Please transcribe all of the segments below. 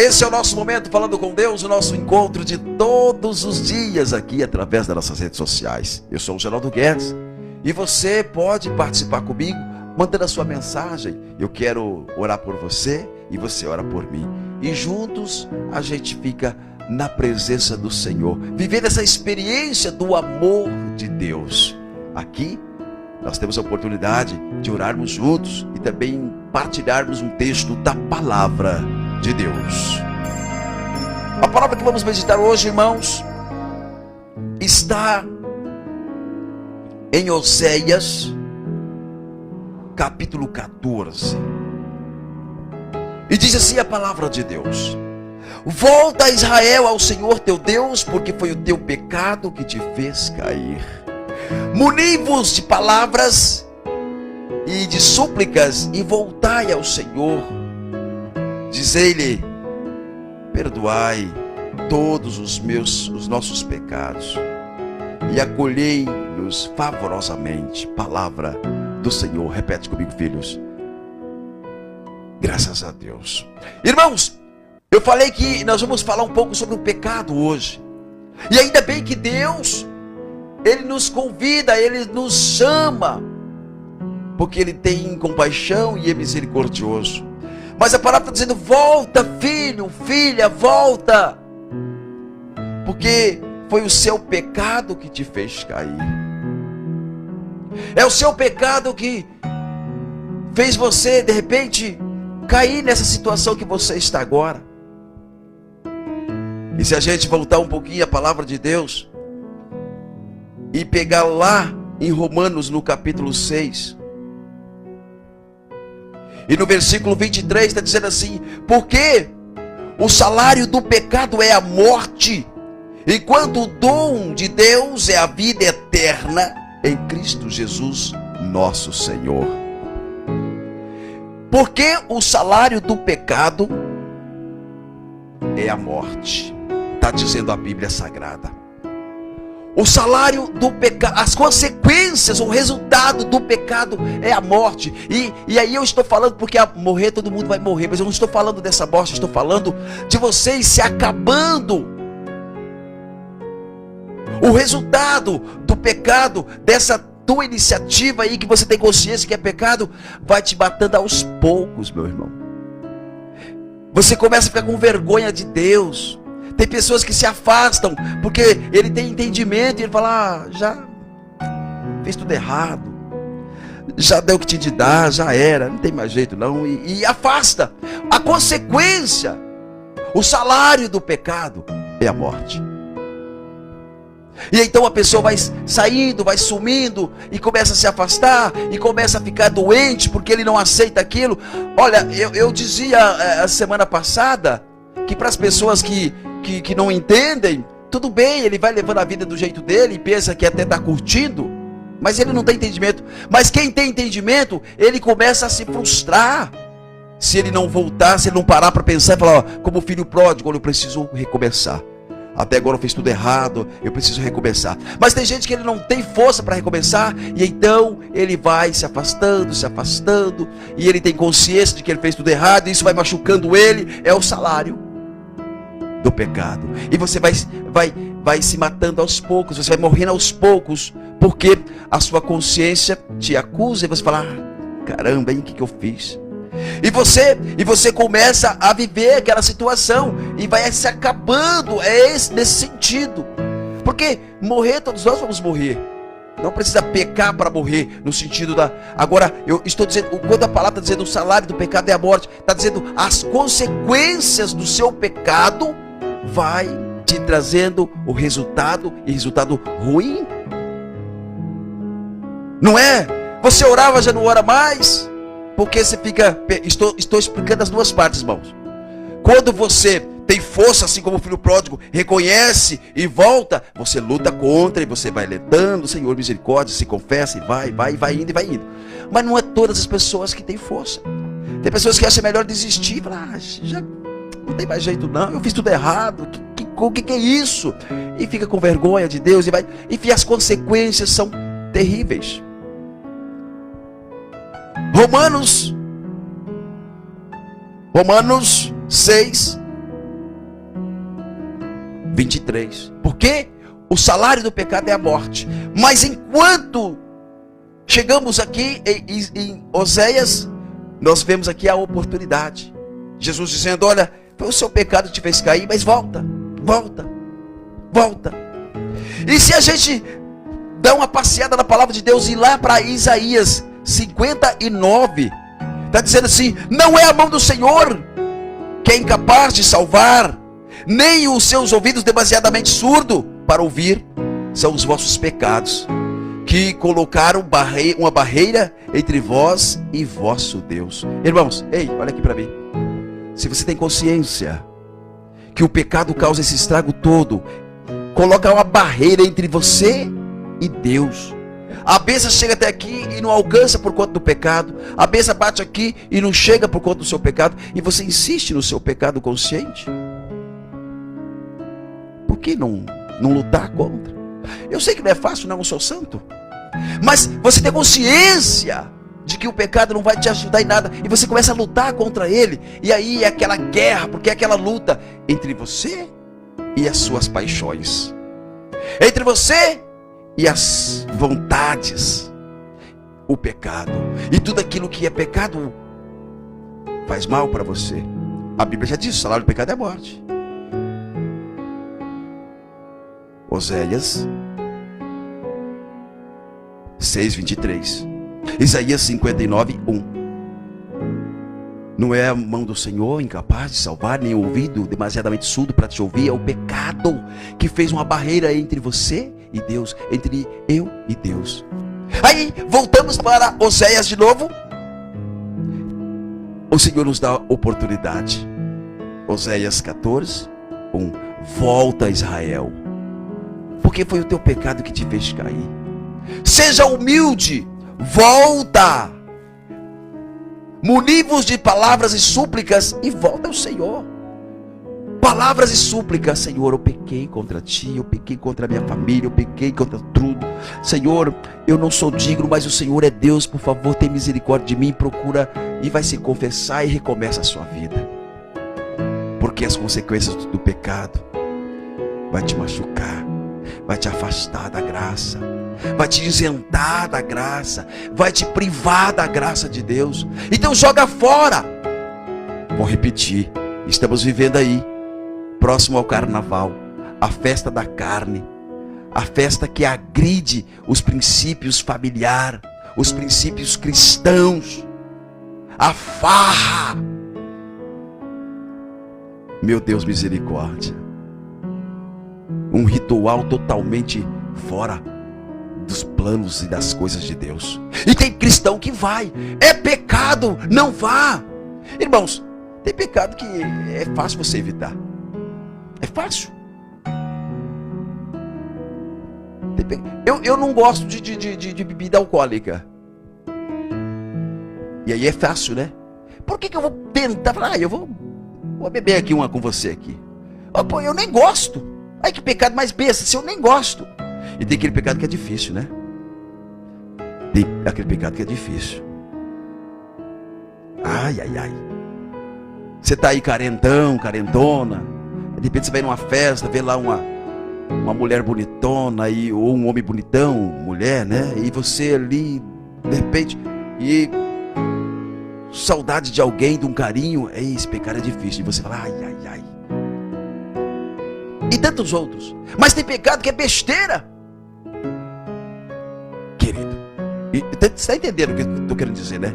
Esse é o nosso momento falando com Deus, o nosso encontro de todos os dias aqui através das nossas redes sociais. Eu sou o Geraldo Guedes e você pode participar comigo mandando a sua mensagem. Eu quero orar por você e você ora por mim. E juntos a gente fica na presença do Senhor, vivendo essa experiência do amor de Deus. Aqui nós temos a oportunidade de orarmos juntos e também partilharmos um texto da palavra de Deus. A palavra que vamos meditar hoje, irmãos, está em Oséias, capítulo 14. E diz assim a palavra de Deus: volta, Israel, ao Senhor teu Deus, porque foi o teu pecado que te fez cair. Muni-vos de palavras e de súplicas e voltai ao Senhor. Dizei-lhe: perdoai todos os nossos pecados e acolhei-nos favorosamente. Palavra do Senhor. Repete comigo, filhos. Graças a Deus. Irmãos, eu falei que nós vamos falar um pouco sobre o pecado hoje. E ainda bem que Deus, Ele nos convida, Ele nos chama, porque Ele tem compaixão e é misericordioso. Mas a palavra está dizendo: volta, filho, filha, volta, porque foi o seu pecado que te fez cair. É o seu pecado que fez você, de repente, cair nessa situação que você está agora. E se a gente voltar um pouquinho à palavra de Deus e pegar lá em Romanos, no capítulo 6, e no versículo 23 está dizendo assim: porque o salário do pecado é a morte, enquanto o dom de Deus é a vida eterna em Cristo Jesus nosso Senhor. Porque o salário do pecado é a morte, está dizendo a Bíblia Sagrada. O salário do pecado, as consequências, o resultado do pecado é a morte. E aí eu estou falando porque morrer todo mundo vai morrer, mas eu não estou falando dessa morte, eu estou falando de vocês se acabando. O resultado do pecado, dessa tua iniciativa aí que você tem consciência que é pecado, vai te matando aos poucos, meu irmão. Você começa a ficar com vergonha de Deus. Tem pessoas que se afastam porque ele tem entendimento e ele fala: já fez tudo errado, já deu o que tinha de dar, já era, não tem mais jeito não, e afasta. A consequência, o salário do pecado é a morte. E então a pessoa vai saindo, vai sumindo e começa a se afastar e começa a ficar doente porque ele não aceita aquilo. Olha, eu dizia a semana passada que para as pessoas que não entendem, tudo bem, ele vai levando a vida do jeito dele e pensa que até está curtindo, mas ele não tem entendimento. Mas quem tem entendimento, ele começa a se frustrar se ele não voltar, se ele não parar para pensar e falar: ó, como filho pródigo, eu preciso recomeçar. Até agora eu fiz tudo errado, eu preciso recomeçar. Mas tem gente que ele não tem força para recomeçar, e então ele vai se afastando, e ele tem consciência de que ele fez tudo errado, e isso vai machucando ele. É o salário do pecado. E você vai se matando aos poucos, você vai morrendo aos poucos, porque a sua consciência te acusa e você fala: caramba, hein, o que eu fiz? E você começa a viver aquela situação e vai se acabando. Nesse sentido, porque morrer, todos nós vamos morrer. Não precisa pecar para morrer, no sentido da... Agora, eu estou dizendo, quando a palavra está dizendo o salário do pecado é a morte, está dizendo as consequências do seu pecado vai te trazendo o resultado, e resultado ruim. Não é? Você orava, já não ora mais, porque você fica... Estou explicando as duas partes, irmãos. Quando você tem força, assim como o filho pródigo, reconhece e volta, você luta contra e você vai lutando: Senhor, misericórdia, se confessa e vai indo. Mas não é todas as pessoas que têm força. Tem pessoas que acham melhor desistir e falar: já não tem mais jeito não, eu fiz tudo errado, o que é isso? E fica com vergonha de Deus e vai. E as consequências são terríveis. Romanos 6, 23. Porque o salário do pecado é a morte. Mas enquanto chegamos aqui em Oséias, nós vemos aqui a oportunidade. Jesus dizendo: olha, foi o seu pecado que te fez cair, mas volta, volta, volta. E se a gente dá uma passeada na palavra de Deus e ir lá para Isaías 59, está dizendo assim: não é a mão do Senhor que é incapaz de salvar, nem os seus ouvidos demasiadamente surdos para ouvir, são os vossos pecados que colocaram uma barreira entre vós e vosso Deus. Irmãos, ei, olha aqui para mim. Se você tem consciência que o pecado causa esse estrago todo, coloca uma barreira entre você e Deus. A bênção chega até aqui e não alcança por conta do pecado. A bênção bate aqui e não chega por conta do seu pecado. E você insiste no seu pecado consciente. Por que não lutar contra? Eu sei que não é fácil, não sou santo. Mas você tem consciência de que o pecado não vai te ajudar em nada. E você começa a lutar contra ele. E aí é aquela guerra, porque é aquela luta entre você e as suas paixões. Entre você e as vontades, o pecado, e tudo aquilo que é pecado faz mal para você. A Bíblia já diz: o salário do pecado é a morte. Oséias 6:23, Isaías 59:1. Não é a mão do Senhor incapaz de salvar, nem o ouvido demasiadamente surdo para te ouvir. É o pecado que fez uma barreira entre você e Deus, entre eu e Deus. Aí voltamos para Oséias de novo. O Senhor nos dá oportunidade. Oséias 14:1. Volta, Israel, porque foi o teu pecado que te fez cair. Seja humilde, volta, muni-vos de palavras e súplicas e volta ao Senhor. Palavras e súplicas: Senhor, eu pequei contra ti, eu pequei contra a minha família, eu pequei contra tudo. Senhor, eu não sou digno, mas o Senhor é Deus, por favor, tem misericórdia de mim. Procura e vai se confessar e recomeça a sua vida. Porque as consequências do pecado vai te machucar, vai te afastar da graça, vai te isentar da graça, vai te privar da graça de Deus. Então joga fora. Vou repetir, estamos vivendo aí, próximo ao carnaval, a festa da carne, a festa que agride os princípios familiares, os princípios cristãos, a farra. Meu Deus, misericórdia. Um ritual totalmente fora dos planos e das coisas de Deus. E tem cristão que vai. É pecado, não vá. Irmãos, tem pecado que é fácil você evitar. É fácil. Eu não gosto de bebida alcoólica. E aí é fácil, né? Por que eu vou tentar falar: eu vou beber aqui uma com você aqui? Oh, pô, eu nem gosto. Ai, que pecado mais besta, se eu nem gosto. E tem aquele pecado que é difícil, né? Tem aquele pecado que é difícil. Ai, ai, ai. Você tá aí carentão, carentona. De repente você vai numa festa, vê lá uma mulher bonitona aí, ou um homem bonitão, mulher, né? E você ali, de repente, e saudade de alguém, de um carinho. Esse pecado é difícil. E você fala: ai, ai, ai. E tantos outros. Mas tem pecado que é besteira, querido. Você está entendendo o que eu estou querendo dizer, né?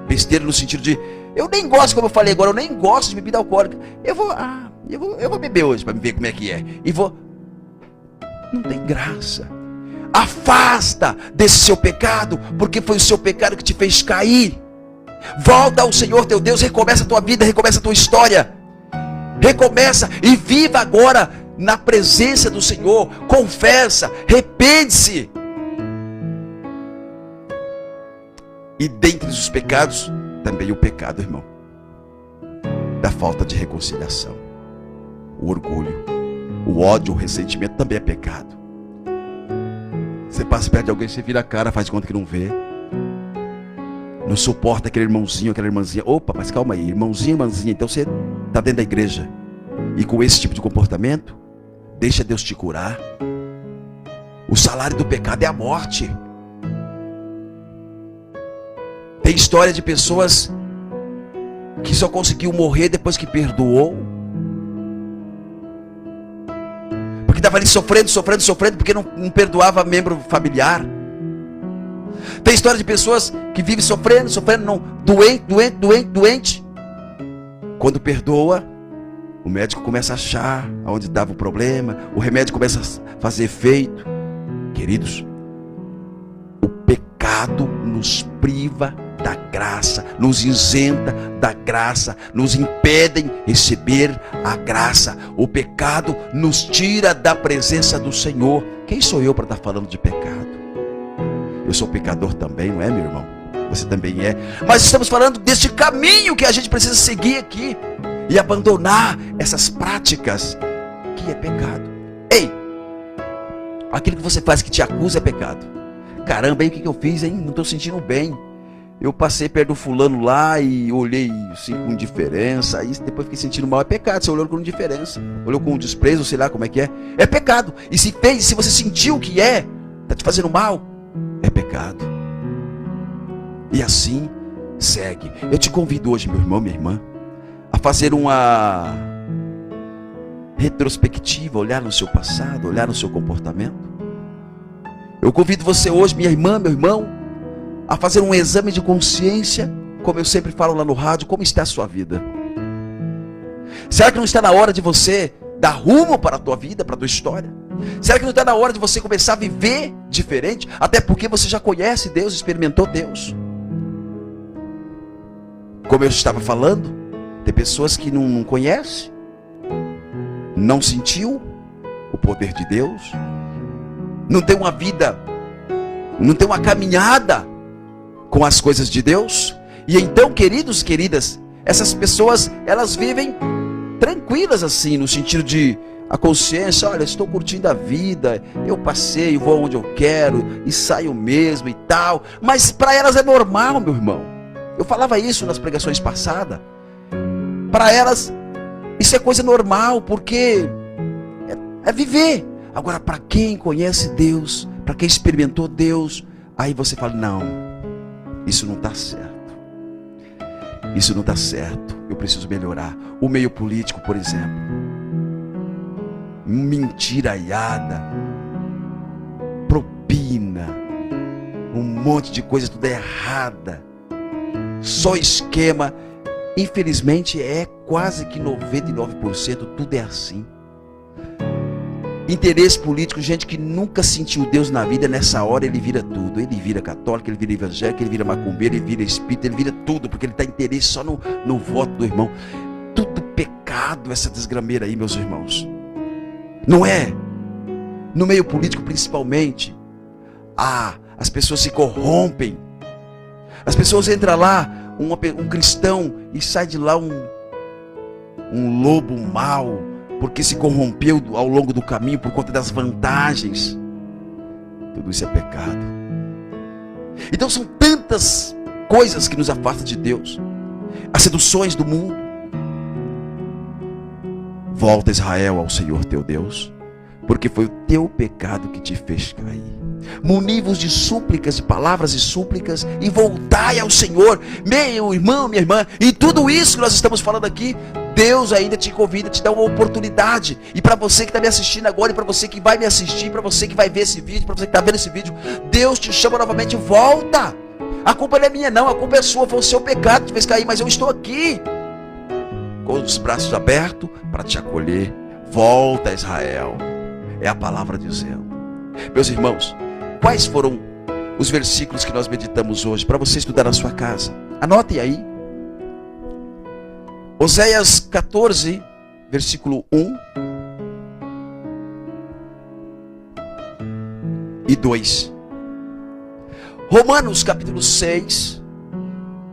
Besteira no sentido de: eu nem gosto, como eu falei agora, eu nem gosto de bebida alcoólica. Eu vou beber hoje para ver como é que é. E vou. Não tem graça. Afasta desse seu pecado, porque foi o seu pecado que te fez cair. Volta ao Senhor teu Deus, recomeça a tua vida, recomeça a tua história. Recomeça e viva agora na presença do Senhor. Confessa, arrepende-se. E dentre os pecados, também o pecado, irmão, da falta de reconciliação. O orgulho, o ódio, o ressentimento também é pecado. Você passa perto de alguém, você vira a cara, faz de conta que não vê. Não suporta aquele irmãozinho, aquela irmãzinha. Opa, mas calma aí, irmãozinho, irmãzinha. Então você está dentro da igreja e com esse tipo de comportamento, Deixa Deus te curar. O salário do pecado é a morte. Tem história de pessoas que só conseguiu morrer depois que perdoou. Porque estava ali sofrendo, porque não perdoava membro familiar. Tem história de pessoas que vivem sofrendo, não, doente. Quando perdoa, o médico começa a achar onde estava o problema, o remédio começa a fazer efeito. Queridos, o pecado nos priva da graça, nos isenta da graça, nos impedem receber a graça. O pecado nos tira da presença do Senhor. Quem sou eu para estar falando de pecado? Eu sou pecador também, não é, meu irmão? Você também é. Mas estamos falando deste caminho que a gente precisa seguir aqui e abandonar essas práticas que é pecado. Ei, aquilo que você faz que te acusa é pecado. Caramba, aí o que eu fiz, hein? Não estou sentindo bem. Eu passei perto do fulano lá e olhei assim com indiferença. Aí depois fiquei sentindo mal. É pecado. Você olhou com indiferença, olhou com desprezo, sei lá como é que é. É pecado. E se você sentiu que está te fazendo mal, é pecado. E assim segue. Eu te convido hoje, meu irmão, minha irmã, a fazer uma retrospectiva, olhar no seu passado, olhar no seu comportamento. Eu convido você hoje, minha irmã, meu irmão, a fazer um exame de consciência, como eu sempre falo lá no rádio. Como está a sua vida? Será que não está na hora de você dar rumo para a tua vida, para a tua história? Será que não está na hora de você começar a viver diferente? Até porque você já conhece Deus, experimentou Deus. Como eu estava falando, tem pessoas que não conhecem, não sentiu o poder de Deus, não tem uma vida, não tem uma caminhada com as coisas de Deus. E então, queridos, queridas, essas pessoas, elas vivem tranquilas assim, no sentido de a consciência, olha, estou curtindo a vida, eu passeio, vou onde eu quero e saio mesmo e tal. Mas para elas é normal, meu irmão. Eu falava isso nas pregações passadas. Para elas isso é coisa normal, porque é viver. Agora, para quem conhece Deus, para quem experimentou Deus, aí você fala, não, isso não está certo. Isso não está certo, eu preciso melhorar. O meio político, por exemplo, mentiraiada, propina, um monte de coisa tudo errada, só esquema. Infelizmente é quase que 99% tudo é assim. Interesse político, gente que nunca sentiu Deus na vida, nessa hora ele vira tudo. Ele vira católico, ele vira evangélico, ele vira macumbeiro, ele vira espírita, ele vira tudo, porque ele está interesse só no voto do irmão. Tudo pecado, essa desgrameira aí, meus irmãos. Não é? No meio político principalmente, as pessoas se corrompem. As pessoas entram lá, um cristão, e sai de lá um lobo mau, porque se corrompeu ao longo do caminho por conta das vantagens. Tudo isso é pecado. Então são tantas coisas que nos afastam de Deus. As seduções do mundo. Volta, Israel, ao Senhor teu Deus, porque foi o teu pecado que te fez cair. Muni-vos de súplicas, de palavras e súplicas, e voltai ao Senhor, meu irmão, minha irmã. E tudo isso que nós estamos falando aqui, Deus ainda te convida, te dá uma oportunidade. E para você que está me assistindo agora, e para você que vai me assistir, para você que vai ver esse vídeo, para você que está vendo esse vídeo, Deus te chama novamente, volta. A culpa não é minha não, a culpa é sua, foi o seu pecado que te fez cair, mas eu estou aqui com os braços abertos para te acolher. Volta, Israel, é a palavra dizendo. Meus irmãos, quais foram os versículos que nós meditamos hoje para você estudar na sua casa? Anotem aí. Oséias 14, versículo 1 e 2. Romanos capítulo 6,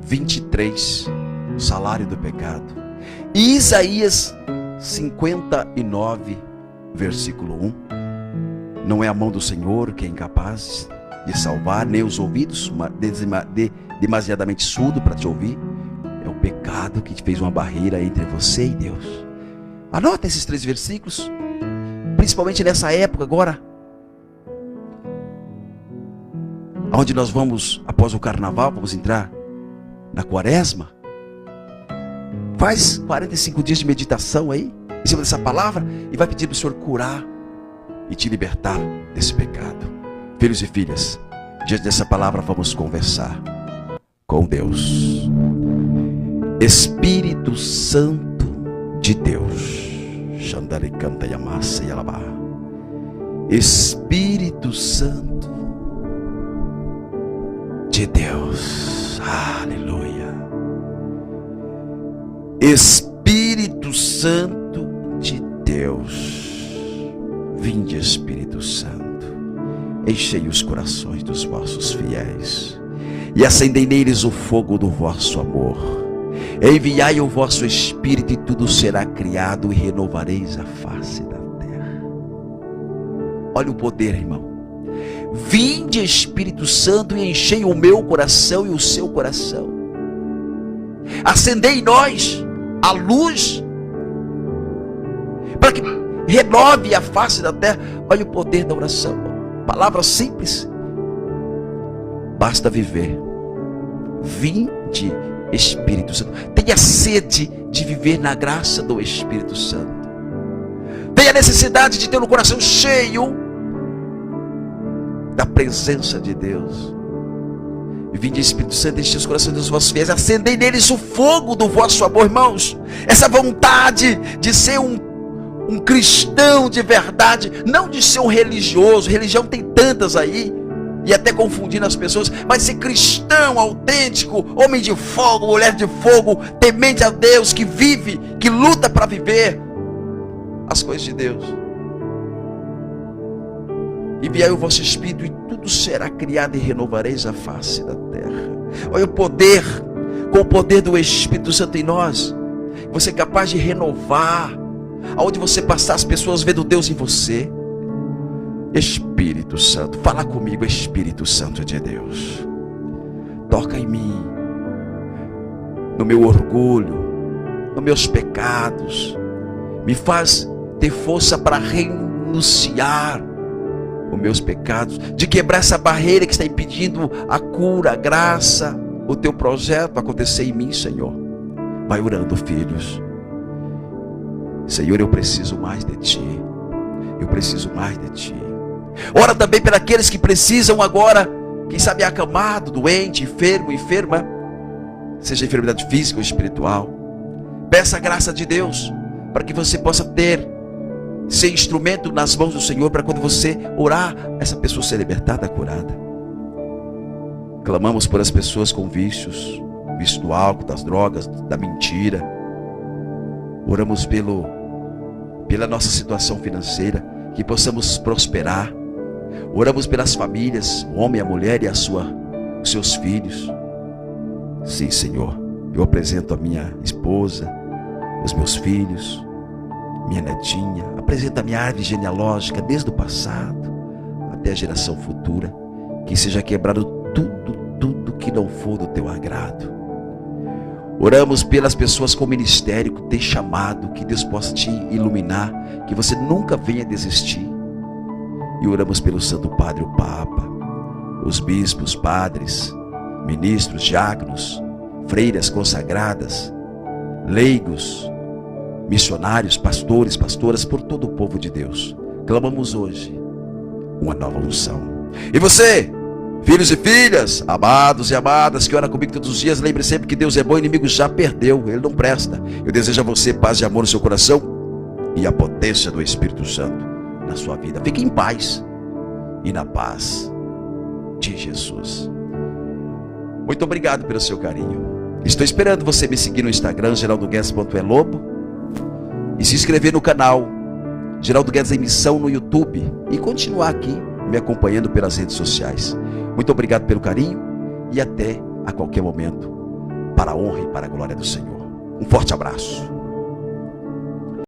23, o salário do pecado. E Isaías 59, versículo 1. Não é a mão do Senhor que é incapaz de salvar, nem os ouvidos demasiadamente surdo para te ouvir. É o pecado que te fez uma barreira entre você e Deus. Anota esses 3 versículos. principalmente nessa época agora, onde nós vamos, após o carnaval, vamos entrar na quaresma. Faz 45 dias de meditação aí, em cima dessa palavra, e vai pedir para o Senhor curar e te libertar desse pecado. Filhos e filhas, diante dessa palavra vamos conversar com Deus. Espírito Santo de Deus. Espírito Santo de Deus. Aleluia. Espírito Santo de Deus. Vinde, Espírito Santo, enchei os corações dos vossos fiéis e acendei neles o fogo do vosso amor. Enviai o vosso Espírito e tudo será criado e renovareis a face da terra. Olha o poder, irmão. Vinde, Espírito Santo, e enchei o meu coração e o seu coração. Acendei em nós a luz para que renove a face da terra. Olha o poder da oração. Palavra simples. Basta viver. Vinde, Espírito Santo. Tenha sede de viver na graça do Espírito Santo. Tenha necessidade de ter um coração cheio da presença de Deus. E vinde, Espírito Santo, enche os corações dos vossos fiéis, acendei neles o fogo do vosso amor, irmãos. Essa vontade de ser um cristão de verdade, não de ser um religioso. Religião tem tantas aí, e até confundindo as pessoas, mas ser cristão autêntico, homem de fogo, mulher de fogo, temente a Deus, que vive, que luta para viver as coisas de Deus. Enviai o vosso Espírito e tudo será criado e renovareis a face da terra. Olha o poder, com o poder do Espírito Santo em nós, você é capaz de renovar. Aonde você passar, as pessoas vendo Deus em você. Espírito Santo, fala comigo, Espírito Santo de Deus. Toca em mim, no meu orgulho, nos meus pecados. Me faz ter força para renunciar os meus pecados, de quebrar essa barreira que está impedindo a cura, a graça, o teu projeto acontecer em mim, Senhor. Vai orando, filhos. Senhor, eu preciso mais de Ti. Eu preciso mais de Ti. Ora também para aqueles que precisam agora, quem sabe acamado, doente, enfermo, enferma, seja enfermidade física ou espiritual. Peça a graça de Deus para que você possa ser instrumento nas mãos do Senhor, para quando você orar, essa pessoa ser libertada, curada. Clamamos por as pessoas com vícios, vício do álcool, das drogas, da mentira. Oramos pela nossa situação financeira, que possamos prosperar. Oramos pelas famílias, o homem, a mulher e os seus filhos. Sim, Senhor, eu apresento a minha esposa, os meus filhos, minha netinha, apresento a minha árvore genealógica desde o passado até a geração futura, que seja quebrado tudo que não for do teu agrado. Oramos pelas pessoas com ministério que tem chamado, que Deus possa te iluminar, que você nunca venha desistir. E oramos pelo Santo Padre, o Papa, os bispos, padres, ministros, diáconos, freiras consagradas, leigos, missionários, pastores, pastoras, por todo o povo de Deus. Clamamos hoje uma nova unção. E você, filhos e filhas, amados e amadas, que ora comigo todos os dias, lembre sempre que Deus é bom, o inimigo já perdeu, ele não presta. Eu desejo a você paz e amor no seu coração e a potência do Espírito Santo na sua vida. Fique em paz e na paz de Jesus. Muito obrigado pelo seu carinho. Estou esperando você me seguir no Instagram, geraldoguedes.elobo, e se inscrever no canal Geraldo Guedes em Missão no YouTube, e continuar aqui me acompanhando pelas redes sociais. Muito obrigado pelo carinho e até a qualquer momento, para a honra e para a glória do Senhor. Um forte abraço.